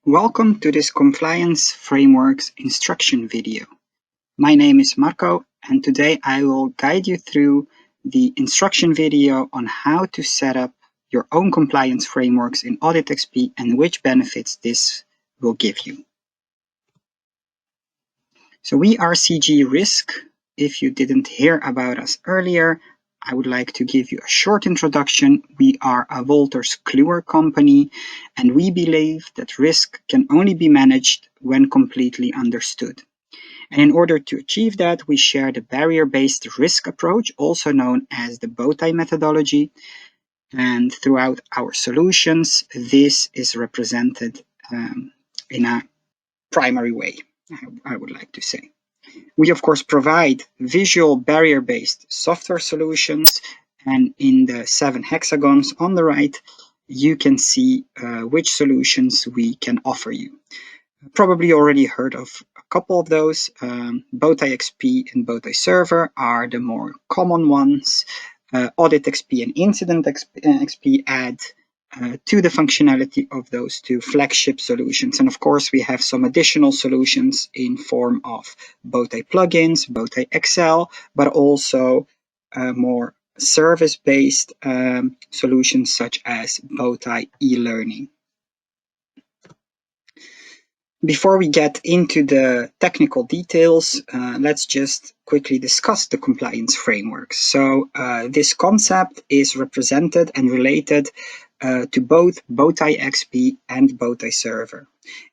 Welcome to this Compliance Frameworks instruction video. My name is Marco, and today I will guide you through the instruction video on how to set up your own compliance frameworks in AuditXP and which benefits this will give you. So we are CG Risk. If you didn't hear about us earlier, I would like to give you a short introduction. We are a Wolters Kluwer company, and we believe that risk can only be managed when completely understood. And in order to achieve that, we share the barrier-based risk approach, also known as the BowTie methodology. And throughout our solutions, this is represented in a primary way, I would like to say. We, of course, provide visual barrier-based software solutions, and in the 7 hexagons on the right, you can see which solutions we can offer you. Probably already heard of a couple of those. BowTieXP and BowTieServer are the more common ones. AuditXP and IncidentXP add to the functionality of those two flagship solutions. And of course, we have some additional solutions in form of BowTie plugins, BowTie Excel, but also more service-based solutions such as BowTie e-learning. Before we get into the technical details, let's just quickly discuss the compliance frameworks. So this concept is represented and related to both BowTieXP and BowTieServer.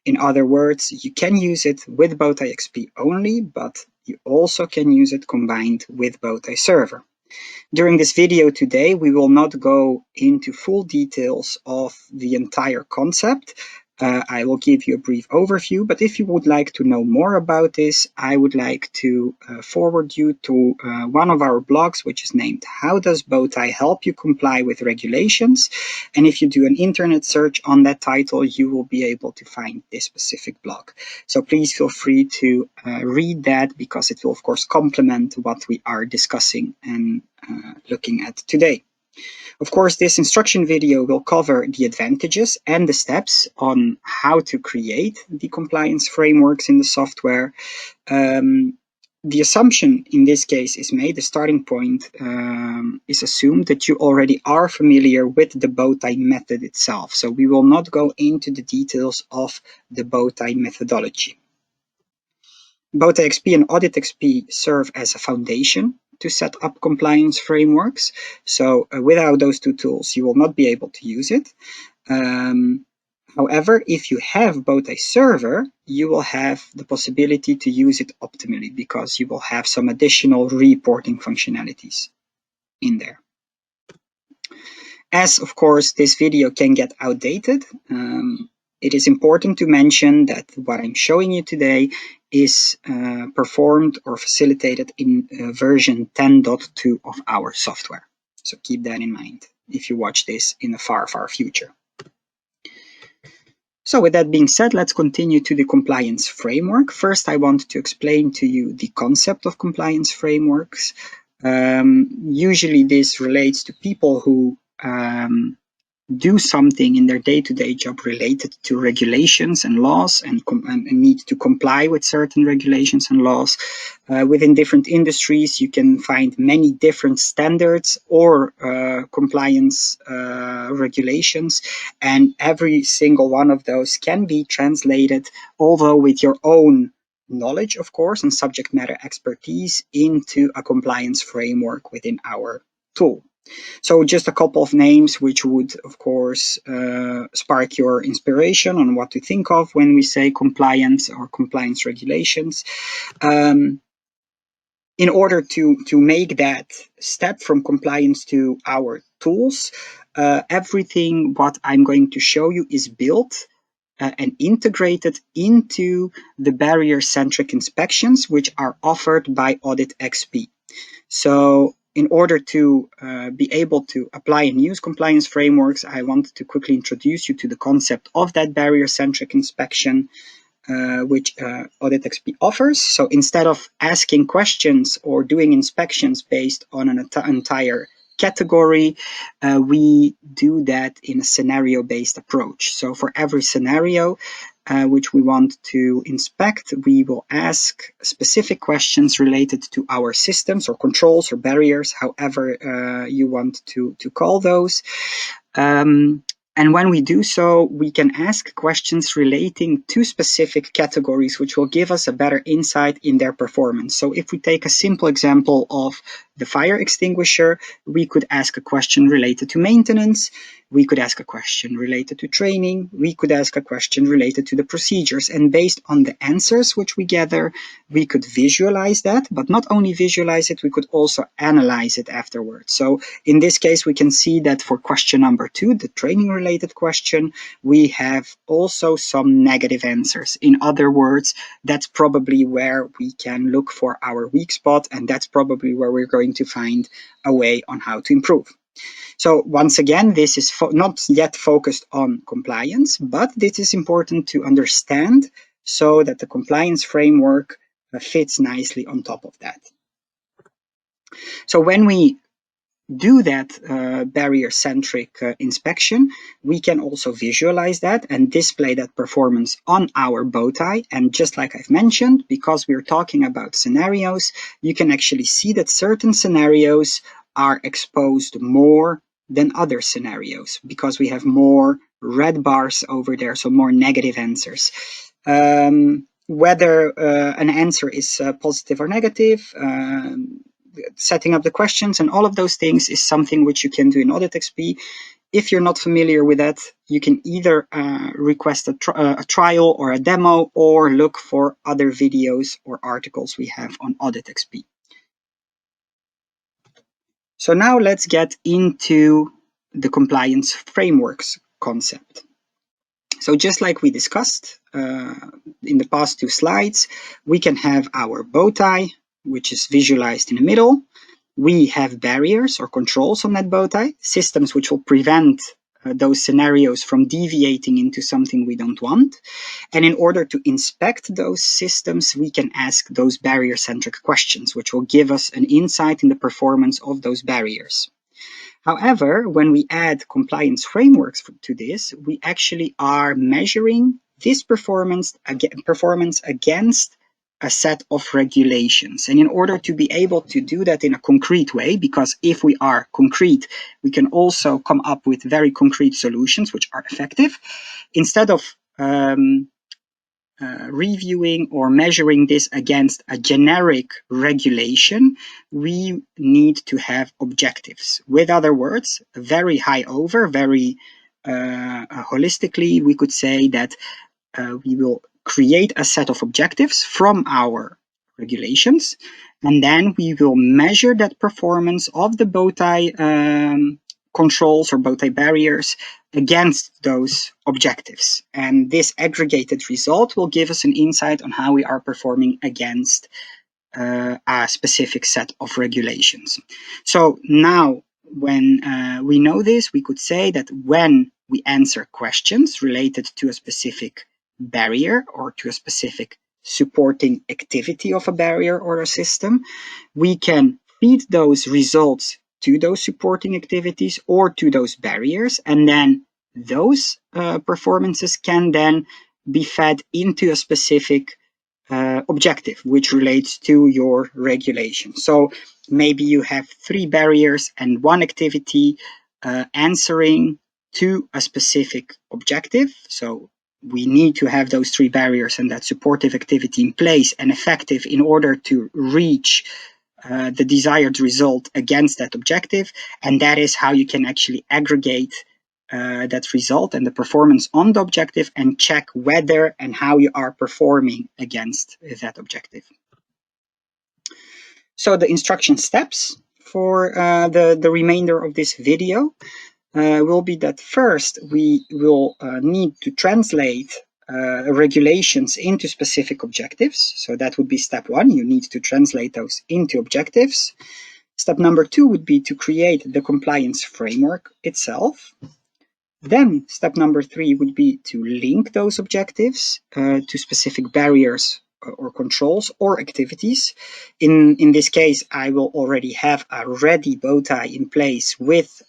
In other words, you can use it with BowTieXP only, but you also can use it combined with BowTieServer. During this video today, we will not go into full details of the entire concept. I will give you a brief overview, but if you would like to know more about this, I would like to forward you to one of our blogs, which is named How Does BowTie Help You Comply with Regulations? And if you do an internet search on that title, you will be able to find this specific blog. So please feel free to read that, because it will, of course, complement what we are discussing and looking at today. Of course, this instruction video will cover the advantages and the steps on how to create the compliance frameworks in the software. The assumption in this case is made, the starting point is assumed that you already are familiar with the BowTie method itself. So we will not go into the details of the BowTie methodology. BowTieXP and AuditXP serve as a foundation to set up compliance frameworks. So without those two tools, you will not be able to use it. However, if you have BowTieServer, you will have the possibility to use it optimally, because you will have some additional reporting functionalities in there. As, of course, this video can get outdated, it is important to mention that what I'm showing you today is performed or facilitated in version 10.2 of our software. So keep that in mind if you watch this in the far, far future. So with that being said, let's continue to the compliance framework. First, I want to explain to you the concept of compliance frameworks. Usually this relates to people who do something in their day-to-day job related to regulations and laws, and need to comply with certain regulations and laws. Within different industries, you can find many different standards or compliance regulations, and every single one of those can be translated, although with your own knowledge, of course, and subject matter expertise, into a compliance framework within our tool. So just a couple of names which would, of course, spark your inspiration on what to think of when we say compliance or compliance regulations. In order to make that step from compliance to our tools, everything what I'm going to show you is built and integrated into the barrier-centric inspections which are offered by AuditXP. So in order to be able to apply and use compliance frameworks, I want to quickly introduce you to the concept of that barrier-centric inspection, which AuditXP offers. So instead of asking questions or doing inspections based on an entire category, we do that in a scenario-based approach. So for every scenario, which we want to inspect, we will ask specific questions related to our systems or controls or barriers, however you want to call those. And when we do so, we can ask questions relating to specific categories, which will give us a better insight in their performance. So if we take a simple example of the fire extinguisher, we could ask a question related to maintenance. We could ask a question related to training. We could ask a question related to the procedures. And based on the answers which we gather, we could visualize that, but not only visualize it, we could also analyze it afterwards. So in this case, we can see that for question number 2, the training related question, we have also some negative answers. In other words, that's probably where we can look for our weak spot, and that's probably where we're going to find a way on how to improve. So once again, this is not yet focused on compliance, but this is important to understand so that the compliance framework fits nicely on top of that. So when we do that barrier-centric inspection, we can also visualize that and display that performance on our BowTie. And just like I've mentioned, because we're talking about scenarios, you can actually see that certain scenarios are exposed more than other scenarios because we have more red bars over there, so more negative answers. Whether an answer is positive or negative, setting up the questions and all of those things is something which you can do in AuditXP. If you're not familiar with that, you can either request a trial or a demo or look for other videos or articles we have on AuditXP. So now let's get into the compliance frameworks concept. So just like we discussed in the past 2 slides, we can have our BowTie, which is visualized in the middle. We have barriers or controls on that BowTie, systems which will prevent those scenarios from deviating into something we don't want. And in order to inspect those systems, we can ask those barrier-centric questions, which will give us an insight in the performance of those barriers. However, when we add compliance frameworks to this, we actually are measuring this performance against a set of regulations. And in order to be able to do that in a concrete way, because if we are concrete, we can also come up with very concrete solutions which are effective. Instead of reviewing or measuring this against a generic regulation, we need to have objectives. With other words, very high over, very holistically, we could say that we will create a set of objectives from our regulations, and then we will measure that performance of the BowTie controls or BowTie barriers against those objectives. And this aggregated result will give us an insight on how we are performing against a specific set of regulations. So now when we know this, we could say that when we answer questions related to a specific barrier or to a specific supporting activity of a barrier or a system, we can feed those results to those supporting activities or to those barriers, and then those performances can then be fed into a specific objective which relates to your regulation. So maybe you have 3 barriers and 1 activity answering to a specific objective. So we need to have those 3 barriers and that supportive activity in place and effective in order to reach the desired result against that objective. And that is how you can actually aggregate that result and the performance on the objective and check whether and how you are performing against that objective. So the instruction steps for the remainder of this video will be that first we will need to translate regulations into specific objectives. So that would be step 1. You need to translate those into objectives. Step number 2 would be to create the compliance framework itself. Then step number 3 would be to link those objectives to specific barriers or controls or activities. In this case, I will already have a ready BowTie in place with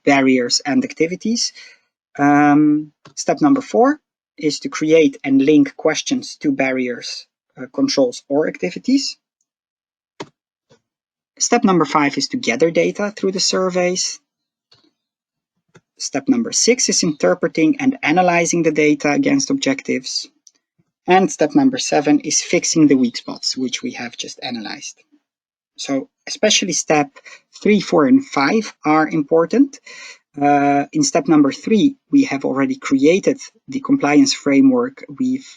barriers and activities. Step number 4 is to create and link questions to barriers, controls, or activities. Step number 5 is to gather data through the surveys. Step number 6 is interpreting and analyzing the data against objectives. And step number 7 is fixing the weak spots, which we have just analyzed. So especially step 3, 4, and 5 are important. In step number 3, we have already created the compliance framework. We've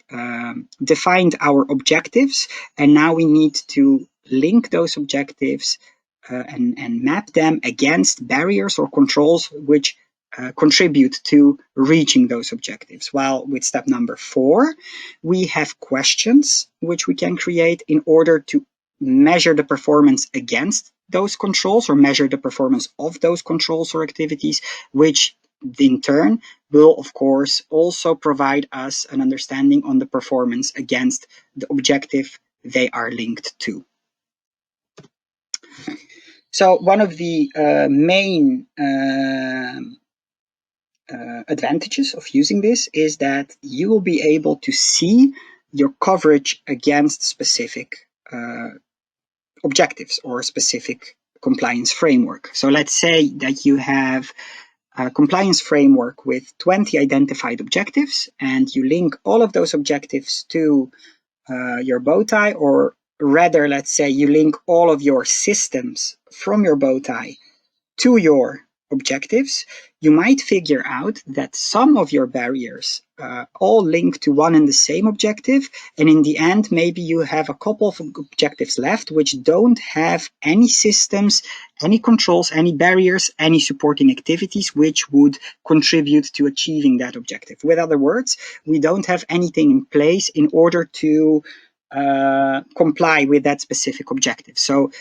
defined our objectives, and now we need to link those objectives and map them against barriers or controls which contribute to reaching those objectives. While with step number 4, we have questions which we can create in order to measure the performance against those controls or measure the performance of those controls or activities, which in turn will, of course, also provide us an understanding on the performance against the objective they are linked to. So one of the main advantages of using this is that you will be able to see your coverage against specific objectives or specific compliance framework. So let's say that you have a compliance framework with 20 identified objectives, and you link all of those objectives to your BowTie, or rather, let's say you link all of your systems from your BowTie to your objectives. You might figure out that some of your barriers all link to one and the same objective, and in the end maybe you have a couple of objectives left which don't have any systems, any controls, any barriers, any supporting activities which would contribute to achieving that objective. With other words, we don't have anything in place in order to comply with that specific objective. So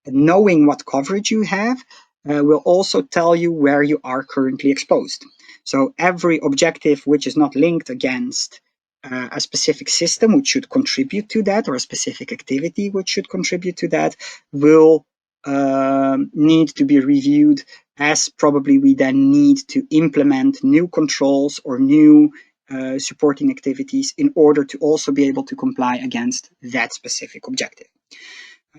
knowing what coverage you have will also tell you where you are currently exposed. So every objective which is not linked against a specific system which should contribute to that, or a specific activity which should contribute to that, will need to be reviewed, as probably we then need to implement new controls or new supporting activities in order to also be able to comply against that specific objective.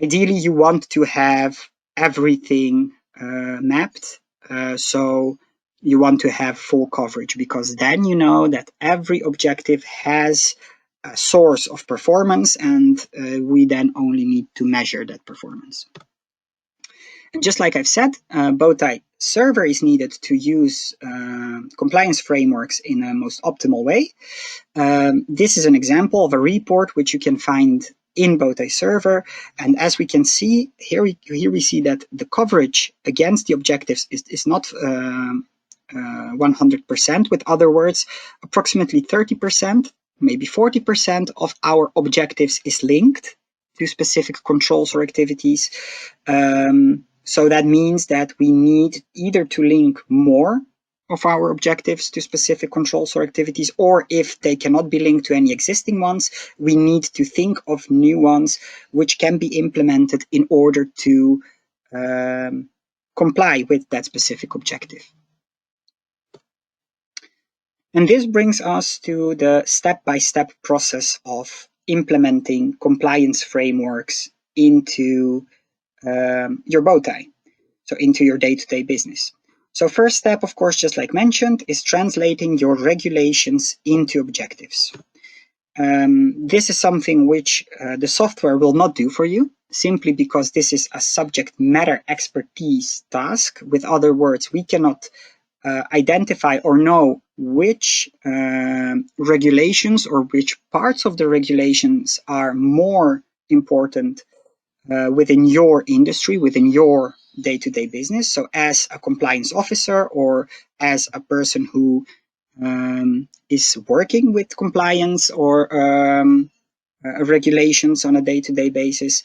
Ideally, you want to have everything mapped, so you want to have full coverage, because then you know that every objective has a source of performance, and we then only need to measure that performance. And just like I've said, BowTieServer is needed to use compliance frameworks in a most optimal way. This is an example of a report which you can find in BowTieServer, and as we can see here, we see that the coverage against the objectives is not 100%. With other words, approximately 30%, maybe 40% of our objectives is linked to specific controls or activities. So that means that we need either to link more of our objectives to specific controls or activities, or if they cannot be linked to any existing ones, we need to think of new ones which can be implemented in order to comply with that specific objective. And this brings us to the step-by-step process of implementing compliance frameworks into your BowTie, so into your day-to-day business. So first step, of course, just like mentioned, is translating your regulations into objectives. This is something which the software will not do for you, simply because this is a subject matter expertise task. With other words, we cannot identify or know which regulations or which parts of the regulations are more important within your industry, within your day-to-day business. So as a compliance officer, or as a person who is working with compliance or regulations on a day-to-day basis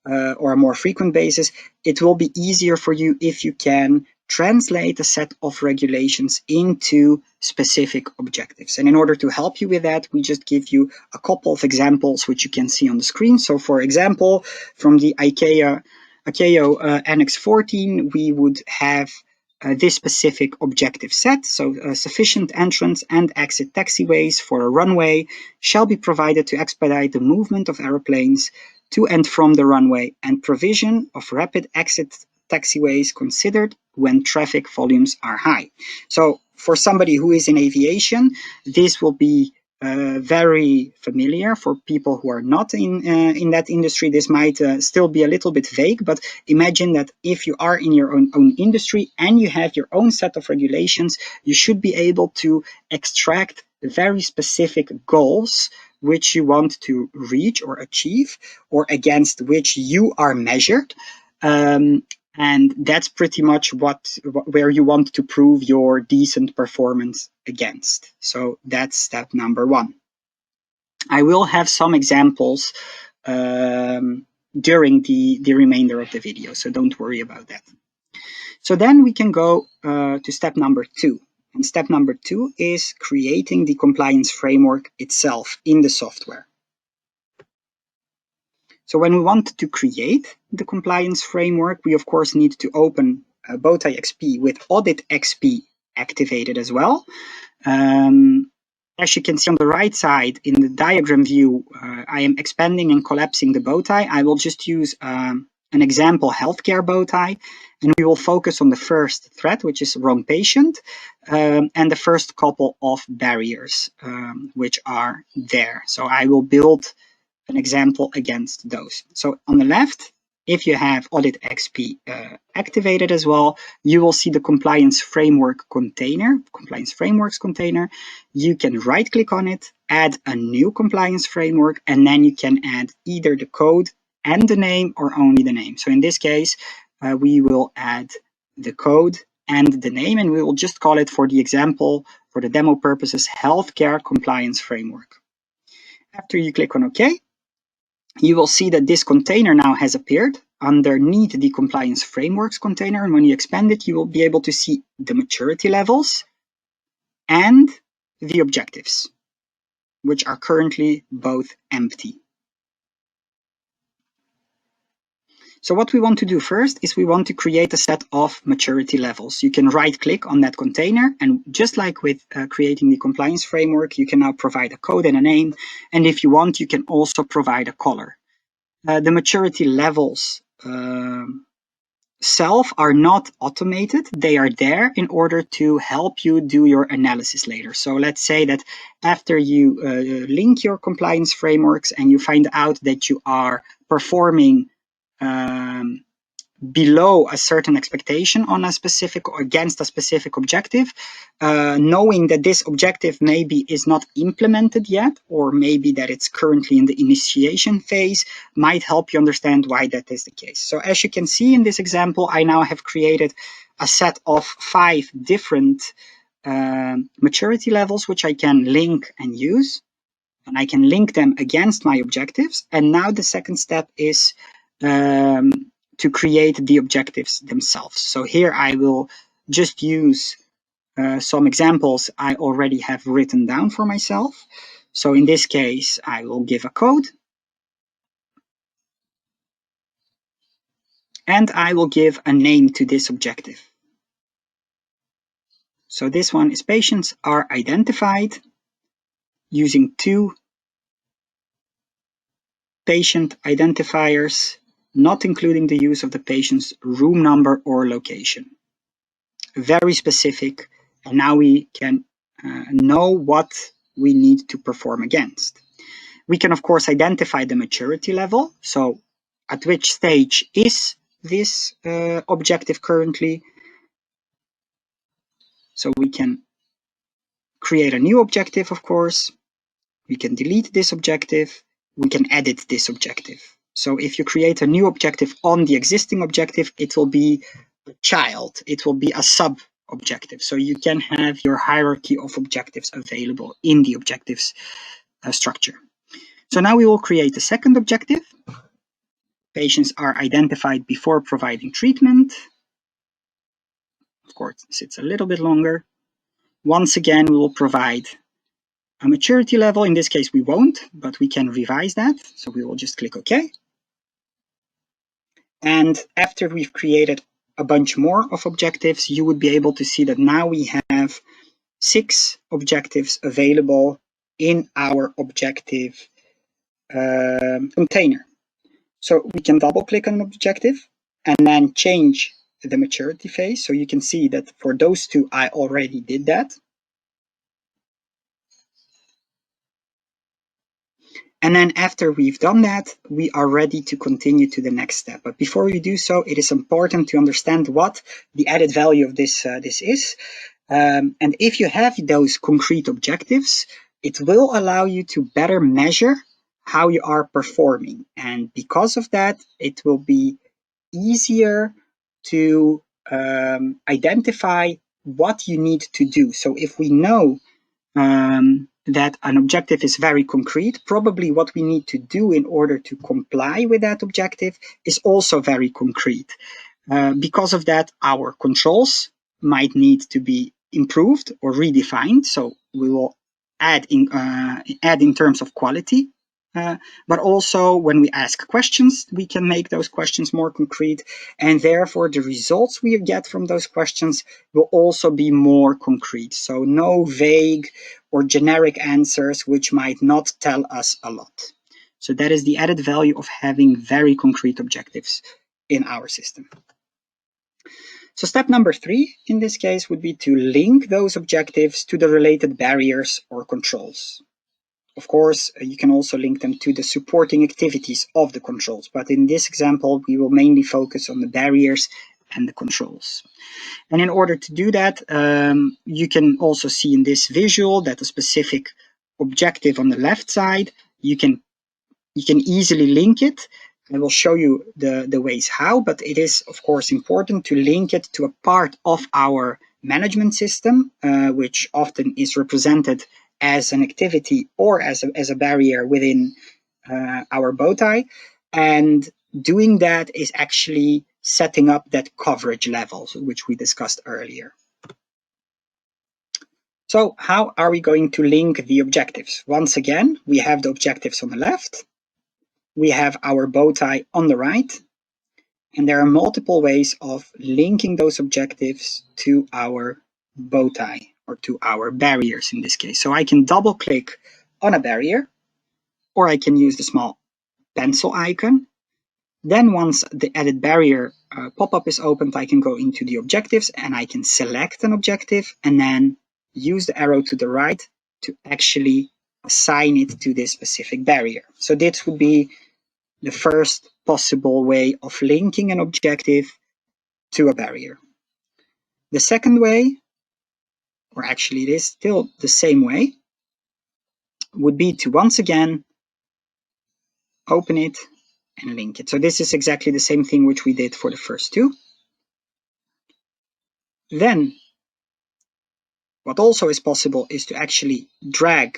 or a more frequent basis, it will be easier for you if you can translate a set of regulations into specific objectives. And in order to help you with that, we just give you a couple of examples which you can see on the screen. So for example, from the ICAO Annex 14, we would have this specific objective set. So sufficient entrance and exit taxiways for a runway shall be provided to expedite the movement of aeroplanes to and from the runway, and provision of rapid exit taxiways considered when traffic volumes are high. So for somebody who is in aviation, this will be very familiar. For people who are not in that industry, this might still be a little bit vague, but imagine that if you are in your own industry and you have your own set of regulations, you should be able to extract very specific goals which you want to reach or achieve, or against which you are measured. And that's pretty much where you want to prove your decent performance against. So that's step number one. I will have some examples during the remainder of the video, so don't worry about that. So then we can go to step number two. And step number two is creating the compliance framework itself in the software. So when we want to create the compliance framework, we of course need to open BowTieXP with AuditXP activated as well. As you can see on the right side in the diagram view, I am expanding and collapsing the bowtie. I will just use an example healthcare bowtie, and we will focus on the first threat, which is wrong patient, and the first couple of barriers which are there. So I will build an example against those. So on the left, if you have AuditXP activated as well, you will see the compliance framework container, compliance frameworks container. You can right click on it, add a new compliance framework, and then you can add either the code and the name or only the name. So in this case, we will add the code and the name, and we will just call it, for the example, for the demo purposes, healthcare compliance framework. After you click on OK, you will see that this container now has appeared underneath the compliance frameworks container. And when you expand it, you will be able to see the maturity levels and the objectives, which are currently both empty. So what we want to do first is we want to create a set of maturity levels. You can right click on that container, and just like with creating the compliance framework, you can now provide a code and a name. And if you want, you can also provide a color. The maturity levels self are not automated. They are there in order to help you do your analysis later. So let's say that after you link your compliance frameworks and you find out that you are performing below a certain expectation on a specific or against a specific objective, knowing that this objective maybe is not implemented yet, or maybe that it's currently in the initiation phase, might help you understand why that is the case. So as you can see in this example, I now have created a set of 5 different maturity levels, which I can link and use, and I can link them against my objectives. And now the second step is to create the objectives themselves. So here I will just use some examples I already have written down for myself. So in this case, I will give a code, and I will give a name to this objective. So this one is patients are identified using 2 patient identifiers, not including the use of the patient's room number or location. Very specific, and now we can know what we need to perform against. We can of course identify the maturity level, so at which stage is this objective currently. So we can create a new objective, of course. We can delete this objective. We can edit this objective. So if you create a new objective on the existing objective, it will be a child. It will be a sub-objective. So you can have your hierarchy of objectives available in the objectives structure. So now we will create a second objective. Patients are identified before providing treatment. Of course, it's a little bit longer. Once again, we will provide a maturity level. In this case, we won't, but we can revise that. So we will just click OK. And after we've created a bunch more of objectives, you would be able to see that now we have 6 objectives available in our objective container. So we can double click on an objective and then change the maturity phase. So you can see that for those 2, I already did that. And then after we've done that, we are ready to continue to the next step. But before we do so, it is important to understand what the added value of this is. And if you have those concrete objectives, it will allow you to better measure how you are performing. And because of that, it will be easier to identify what you need to do. So if we know that an objective is very concrete, probably what we need to do in order to comply with that objective is also very concrete. Because of that, our controls might need to be improved or redefined. So we will add in terms of quality. But also when we ask questions, we can make those questions more concrete, and therefore the results we get from those questions will also be more concrete. So no vague or generic answers which might not tell us a lot. So that is the added value of having very concrete objectives in our system. So step number 3 in this case would be to link those objectives to the related barriers or controls. Of course, you can also link them to the supporting activities of the controls, but in this example, we will mainly focus on the barriers and the controls. And in order to do that, you can also see in this visual that a specific objective on the left side, you can easily link it. I will show you the ways how, but it is, of course, important to link it to a part of our management system, which often is represented as an activity or as a barrier within our BowTie. And doing that is actually setting up that coverage levels, which we discussed earlier. So how are we going to link the objectives? Once again, we have the objectives on the left. We have our BowTie on the right. And there are multiple ways of linking those objectives to our BowTie, or to our barriers in this case. So I can double click on a barrier, or I can use the small pencil icon. Then once the added barrier pop-up is opened, I can go into the objectives and I can select an objective and then use the arrow to the right to actually assign it to this specific barrier. So this would be the first possible way of linking an objective to a barrier. The second way, or actually it is still the same way, would be to once again open it and link it. So this is exactly the same thing which we did for the first 2. Then what also is possible is to actually drag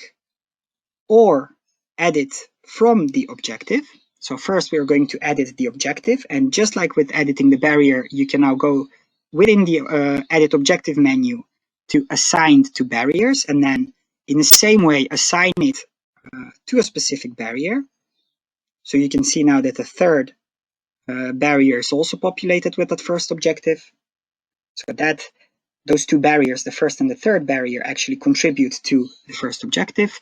or edit from the objective. So first we are going to edit the objective, and just like with editing the barrier, you can now go within the edit objective menu to assign to barriers, and then in the same way assign it to a specific barrier. So you can see now that the third barrier is also populated with that first objective. So that those 2 barriers, the first and the third barrier, actually contribute to the first objective.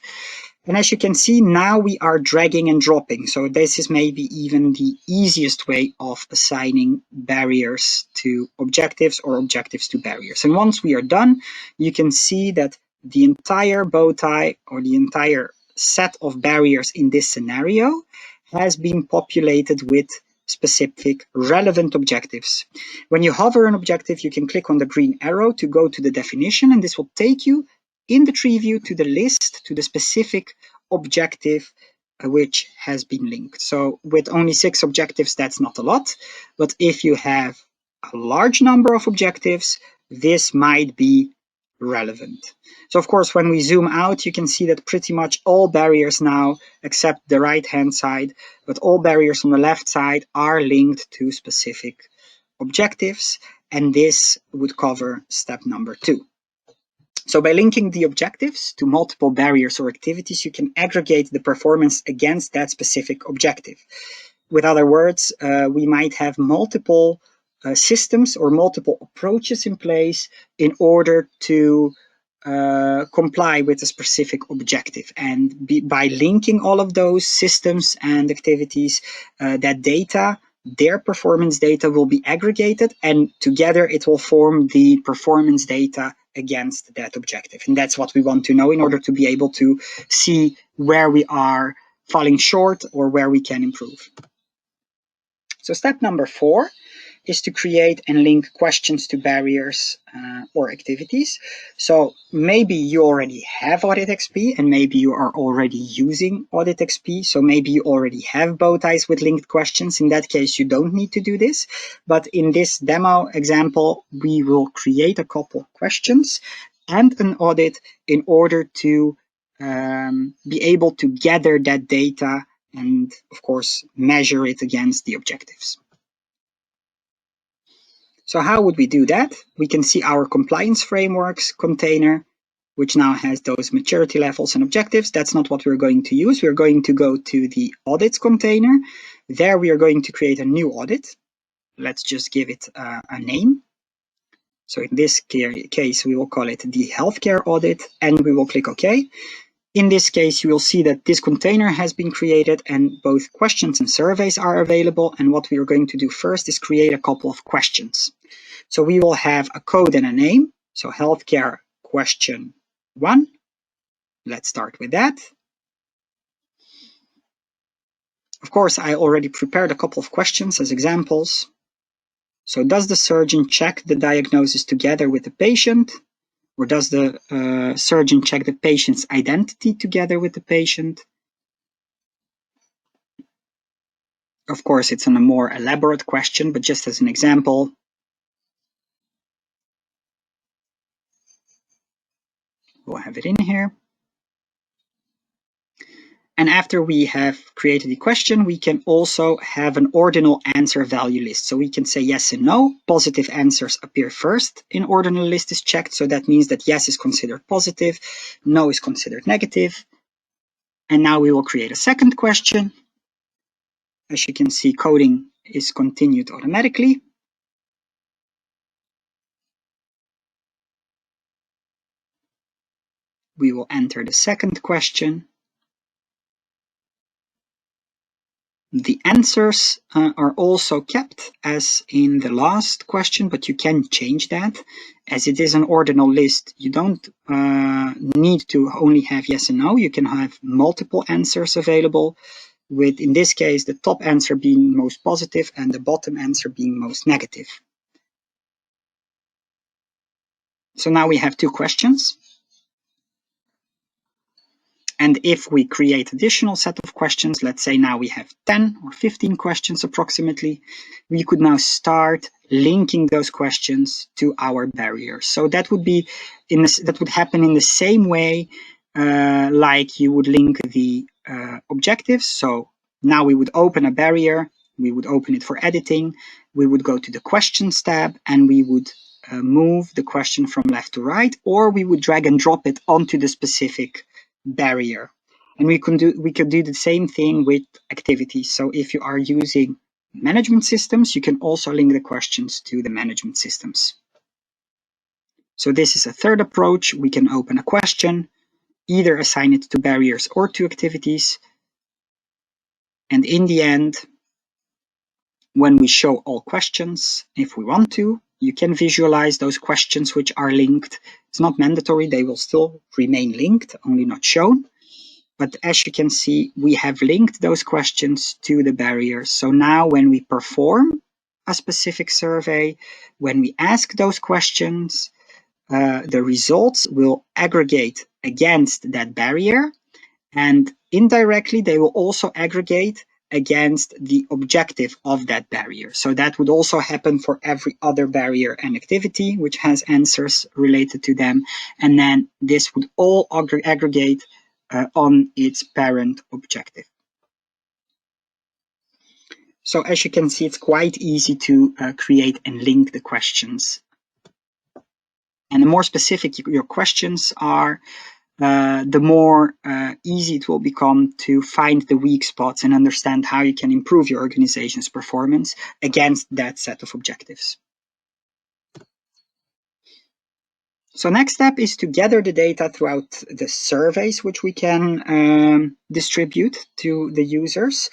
And as you can see, now we are dragging and dropping. So this is maybe even the easiest way of assigning barriers to objectives or objectives to barriers. And once we are done, you can see that the entire BowTie, or the entire set of barriers in this scenario, has been populated with specific relevant objectives. When you hover an objective, you can click on the green arrow to go to the definition, and this will take you in the tree view to the list, to the specific objective which has been linked. So with only 6 objectives, that's not a lot, but if you have a large number of objectives, this might be relevant. So of course, when we zoom out, you can see that pretty much all barriers now, except the right-hand side, but all barriers on the left side are linked to specific objectives, and this would cover step number 2. So by linking the objectives to multiple barriers or activities, you can aggregate the performance against that specific objective. With other words, we might have multiple systems or multiple approaches in place in order to comply with a specific objective. And by linking all of those systems and activities, that data, their performance data, will be aggregated, and together it will form the performance data against that objective. And that's what we want to know in order to be able to see where we are falling short or where we can improve. So step number 4 is to create and link questions to barriers or activities. So maybe you already have AuditXP, and maybe you are already using AuditXP. So maybe you already have bow ties with linked questions. In that case, you don't need to do this. But in this demo example, we will create a couple questions and an audit in order to be able to gather that data and, of course, measure it against the objectives. So how would we do that? We can see our compliance frameworks container, which now has those maturity levels and objectives. That's not what we're going to use. We're going to go to the audits container. There we are going to create a new audit. Let's just give it a name. So in this case, we will call it the healthcare audit, and we will click OK. In this case, you will see that this container has been created and both questions and surveys are available. And what we are going to do first is create a couple of questions. So we will have a code and a name. So healthcare question 1. Let's start with that. Of course, I already prepared a couple of questions as examples. So does the surgeon check the diagnosis together with the patient? Or does the surgeon check the patient's identity together with the patient? Of course, it's a more elaborate question, but just as an example, we'll have it in here. And after we have created the question, we can also have an ordinal answer value list. So we can say yes and no. Positive answers appear first in ordinal list is checked. So that means that yes is considered positive, no is considered negative. And now we will create a second question. As you can see, coding is continued automatically. We will enter the second question. The answers are also kept as in the last question, but you can change that. As it is an ordinal list, you don't need to only have yes and no. You can have multiple answers available, with, in this case, the top answer being most positive and the bottom answer being most negative. So now we have 2 questions. And if we create additional set of questions, let's say now we have 10 or 15 questions approximately, we could now start linking those questions to our barriers. So that would be that would happen in the same way like you would link the objectives. So now we would open a barrier, we would open it for editing, we would go to the questions tab, and we would move the question from left to right, or we would drag and drop it onto the specific barrier. And we could do the same thing with activities. So if you are using management systems, you can also link the questions to the management systems. So this is a third approach. We can open a question, either assign it to barriers or to activities. And in the end, when we show all questions, if we want to, you can visualize those questions which are linked. It's not mandatory, they will still remain linked, only not shown. But as you can see, we have linked those questions to the barriers. So now when we perform a specific survey, when we ask those questions, the results will aggregate against that barrier, and indirectly they will also aggregate against the objective of that barrier. So that would also happen for every other barrier and activity which has answers related to them, and then this would all aggregate on its parent objective. So as you can see, it's quite easy to create and link the questions. And the more specific your questions are, the more easy it will become to find the weak spots and understand how you can improve your organization's performance against that set of objectives. So next step is to gather the data throughout the surveys which we can distribute to the users.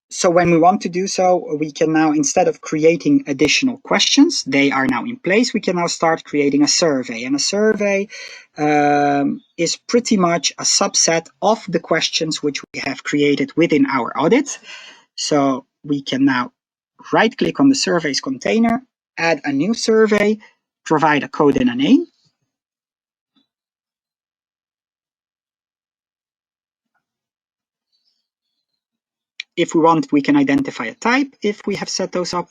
So when we want to do so, we can now, instead of creating additional questions, they are now in place, we can now start creating a survey. And a survey is pretty much a subset of the questions which we have created within our audit. So we can now right-click on the surveys container, add a new survey, provide a code and a name. If we want, we can identify a type if we have set those up.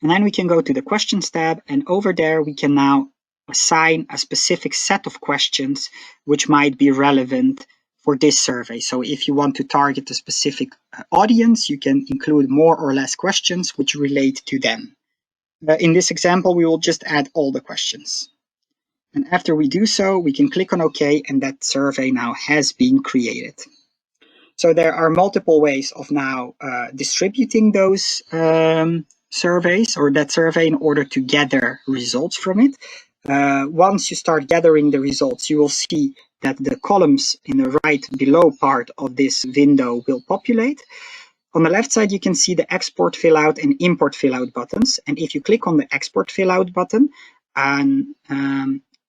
And then we can go to the questions tab, and over there we can now assign a specific set of questions which might be relevant for this survey. So if you want to target a specific audience, you can include more or less questions which relate to them. In this example, we will just add all the questions. And after we do so, we can click on OK, and that survey now has been created. So there are multiple ways of now distributing those surveys or that survey in order to gather results from it. Once you start gathering the results, you will see that the columns in the right below part of this window will populate. On the left side, you can see the export fill out and import fill out buttons. And if you click on the export fill out button, an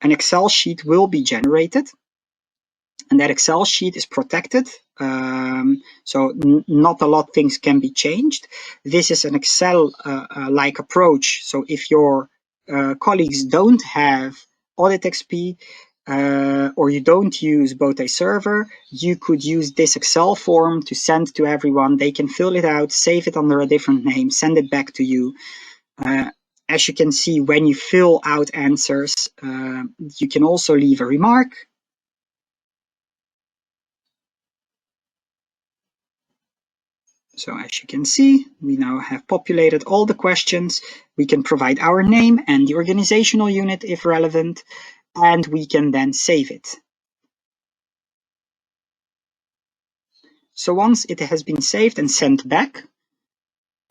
Excel sheet will be generated. And that Excel sheet is protected, so not a lot of things can be changed. This is an Excel-like approach. So if your colleagues don't have AuditXP or you don't use BowTieServer, you could use this Excel form to send to everyone. They can fill it out, save it under a different name, send it back to you. As you can see, when you fill out answers, you can also leave a remark. So as you can see, we now have populated all the questions. We can provide our name and the organizational unit if relevant, and we can then save it. So once it has been saved and sent back,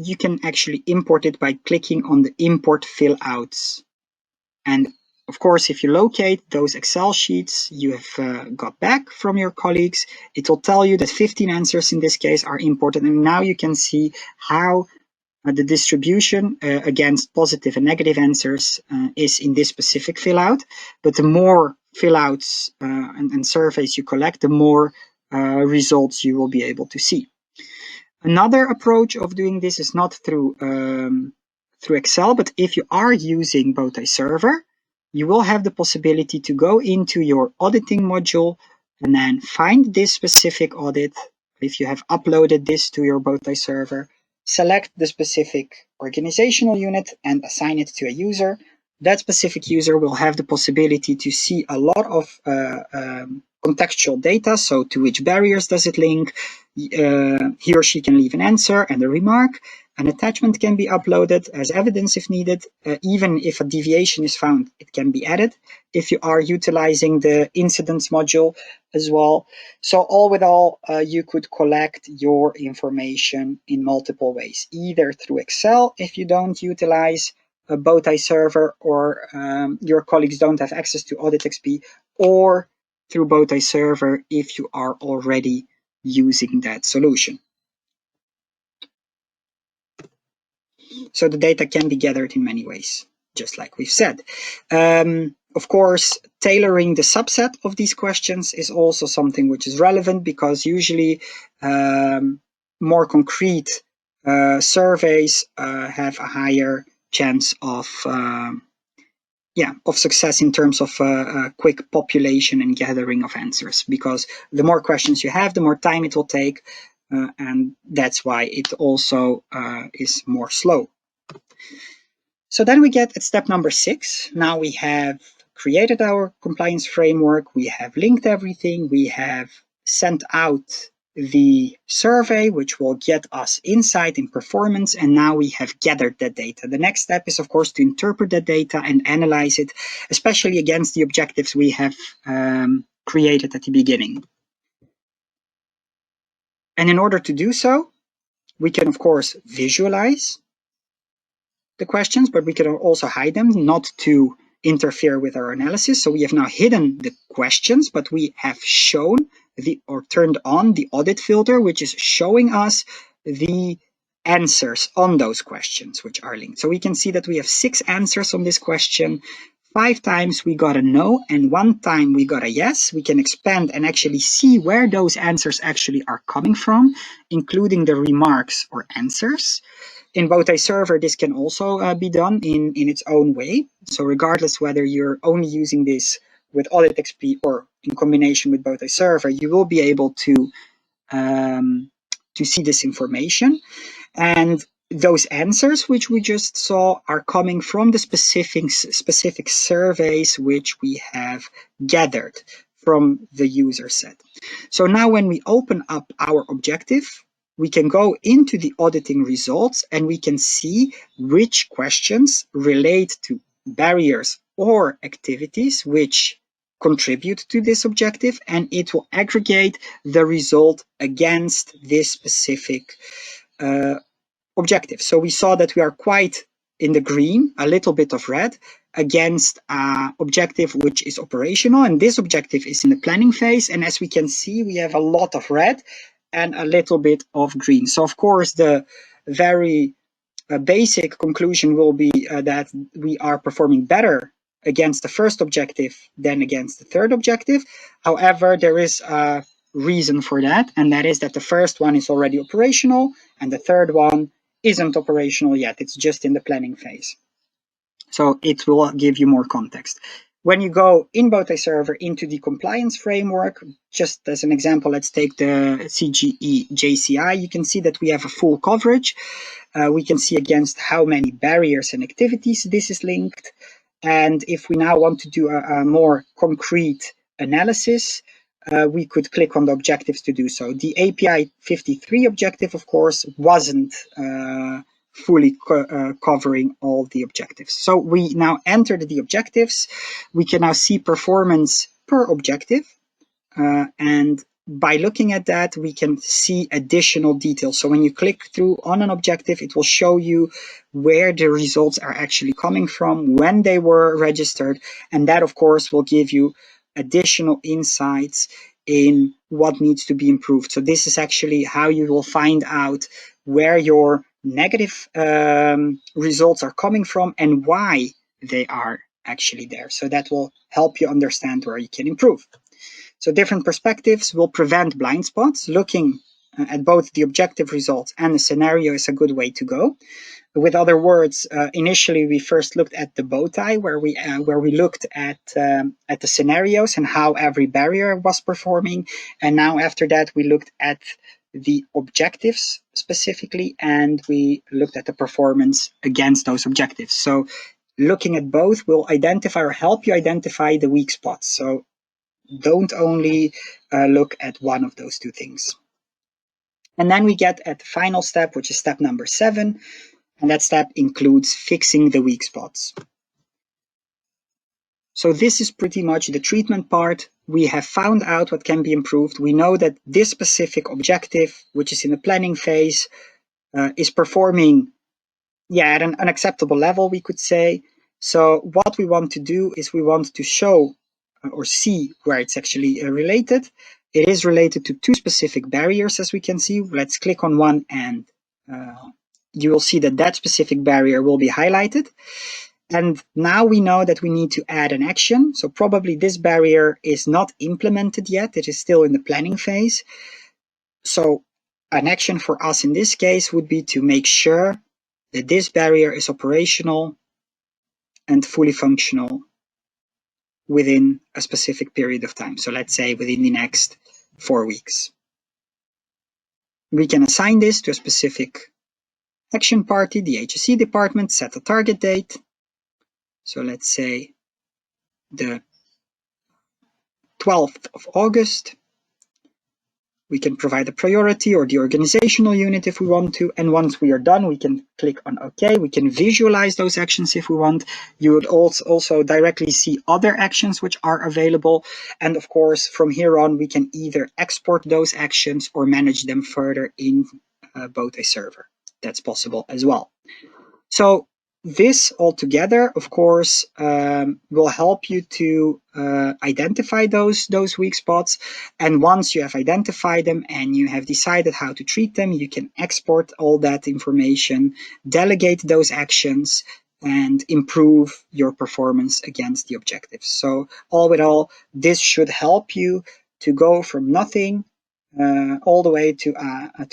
you can actually import it by clicking on the import fill outs. And of course, if you locate those Excel sheets you have got back from your colleagues, it will tell you that 15 answers in this case are imported. And now you can see how the distribution against positive and negative answers is in this specific fill out. But the more fill outs and surveys you collect, the more results you will be able to see. Another approach of doing this is not through Excel, but if you are using BowTieServer, you will have the possibility to go into your auditing module and then find this specific audit. If you have uploaded this to your BowTieServer, select the specific organizational unit and assign it to a user. That specific user will have the possibility to see a lot of contextual data. So to which barriers does it link? He or she can leave an answer and a remark. An attachment can be uploaded as evidence if needed. Even if a deviation is found, it can be added if you are utilizing the incidents module as well. So all with all, you could collect your information in multiple ways, either through Excel if you don't utilize a BowTieServer or your colleagues don't have access to AuditXP, or through BowTieServer if you are already using that solution. So the data can be gathered in many ways, just like we've said. Of course, tailoring the subset of these questions is also something which is relevant, because usually more concrete surveys have a higher chance of success in terms of quick population and gathering of answers, because the more questions you have, the more time it will take, and that's why it also is more slow. So then we get at step number 6. Now we have created our compliance framework, we have linked everything, we have sent out the survey, which will get us insight in performance, and now we have gathered that data. The next step is, of course, to interpret that data and analyze it, especially against the objectives we have created at the beginning. And in order to do so, we can, of course, visualize the questions, but we can also hide them, not to interfere with our analysis. So we have now hidden the questions, but we have shown or turned on the audit filter, which is showing us the answers on those questions which are linked. So we can see that we have 6 answers on this question. 5 times we got a no and 1 time we got a yes. We can expand and actually see where those answers actually are coming from, including the remarks or answers. In BowTieServer, this can also be done in its own way. So regardless whether you're only using this with AuditXP or in combination with BowTieServer, you will be able to see this information. And those answers which we just saw are coming from the specific surveys which we have gathered from the user set. So now when we open up our objective, we can go into the auditing results and we can see which questions relate to barriers or activities which contribute to this objective, and it will aggregate the result against this specific objective. So we saw that we are quite in the green, a little bit of red, against an objective which is operational, and this objective is in the planning phase, and as we can see, we have a lot of red and a little bit of green. So of course the very basic conclusion will be that we are performing better against the first objective than against the third objective. However, there is a reason for that, and that is that the first one is already operational and the third one isn't operational yet. It's just in the planning phase. So it will give you more context. When you go in BowTieServer into the compliance framework, just as an example, let's take the CGE JCI. You can see that we have a full coverage. We can see against how many barriers and activities this is linked. And if we now want to do a more concrete analysis, we could click on the objectives to do so. The API 53 objective, of course, wasn't fully covering all the objectives. So we now entered the objectives. We can now see performance per objective. And by looking at that, we can see additional details. So when you click through on an objective, it will show you where the results are actually coming from, when they were registered, and that, of course, will give you additional insights in what needs to be improved. So this is actually how you will find out where your negative results are coming from and why they are actually there. So that will help you understand where you can improve. So different perspectives will prevent blind spots. Looking at both the objective results and the scenario is a good way to go. With other words, initially we first looked at the bow tie, where we looked at the scenarios and how every barrier was performing, and now after that we looked at the objectives specifically, and we looked at the performance against those objectives. So looking at both will identify or help you identify the weak spots. So don't only look at one of those two things. And then we get at the final step, which is step number 7. And that step includes fixing the weak spots. So this is pretty much the treatment part. We have found out what can be improved. We know that this specific objective, which is in the planning phase, is performing at an unacceptable level, we could say. So what we want to do is we want to show or see where it's actually related. It is related to 2 specific barriers, as we can see. Let's click on one and you will see that that specific barrier will be highlighted. And now we know that we need to add an action. So probably this barrier is not implemented yet. It is still in the planning phase. So an action for us in this case would be to make sure that this barrier is operational and fully functional within a specific period of time. So let's say within the next 4 weeks. We can assign this to a specific action party, the HSE department, set a target date. So let's say the 12th of August. We can provide a priority or the organizational unit if we want to. And once we are done, we can click on OK. We can visualize those actions if we want. You would also directly see other actions which are available. And of course, from here on, we can either export those actions or manage them further in BowTieServer. That's possible as well. So this altogether, of course, will help you to identify those weak spots. And once you have identified them and you have decided how to treat them, you can export all that information, delegate those actions, and improve your performance against the objectives. So all in all, this should help you to go from nothing all the way to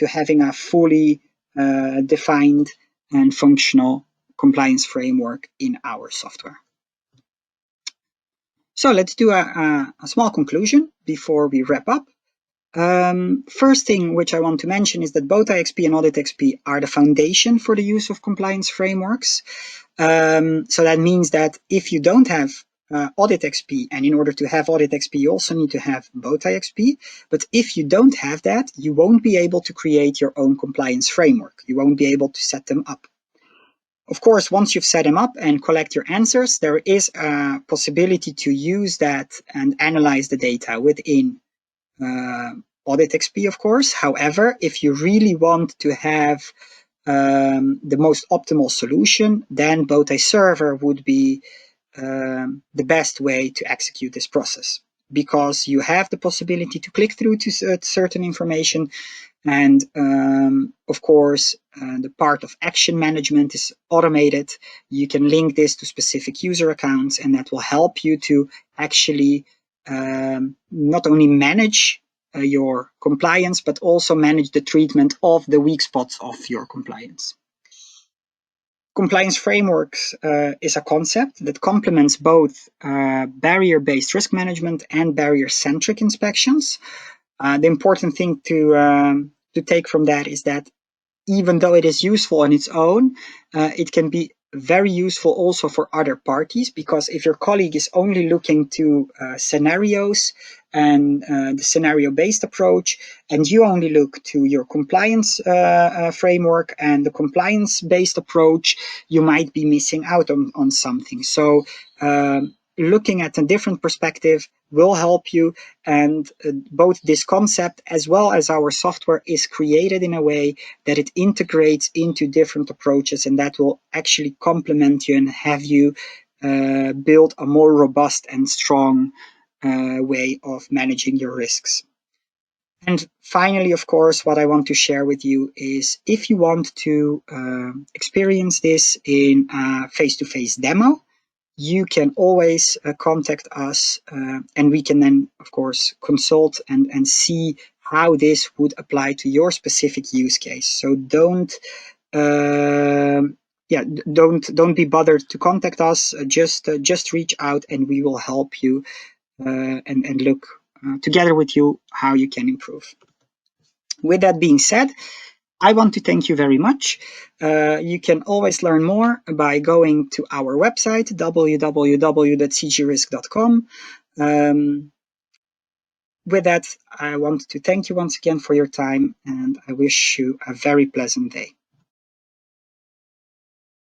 having a fully defined and functional compliance framework in our software. So let's do a small conclusion before we wrap up. First thing which I want to mention is that BowTieXP and AuditXP are the foundation for the use of compliance frameworks. So that means that if you don't have AuditXP, and in order to have AuditXP, you also need to have BowTieXP. But if you don't have that, you won't be able to create your own compliance framework. You won't be able to set them up. Of course, once you've set them up and collect your answers, there is a possibility to use that and analyze the data within AuditXP, of course. However, if you really want to have the most optimal solution, then BowTieServer would be the best way to execute this process, because you have the possibility to click through to certain information. And of course, the part of action management is automated. You can link this to specific user accounts, and that will help you to actually not only manage your compliance, but also manage the treatment of the weak spots of your compliance. Compliance frameworks is a concept that complements both barrier-based risk management and barrier-centric inspections. The important thing to take from that is that even though it is useful on its own, it can be very useful also for other parties, because if your colleague is only looking to scenarios and the scenario-based approach, and you only look to your compliance framework and the compliance-based approach, you might be missing out on something. So looking at a different perspective will help you, and both this concept as well as our software is created in a way that it integrates into different approaches, and that will actually complement you and have you build a more robust and strong way of managing your risks. And finally, of course, what I want to share with you is if you want to experience this in a face-to-face demo, you can always contact us, and we can then, of course, consult and see how this would apply to your specific use case. So don't be bothered to contact us. Just reach out, and we will help you and look together with you how you can improve. With that being said, I want to thank you very much. You can always learn more by going to our website, www.cgrisk.com. With that, I want to thank you once again for your time, and I wish you a very pleasant day.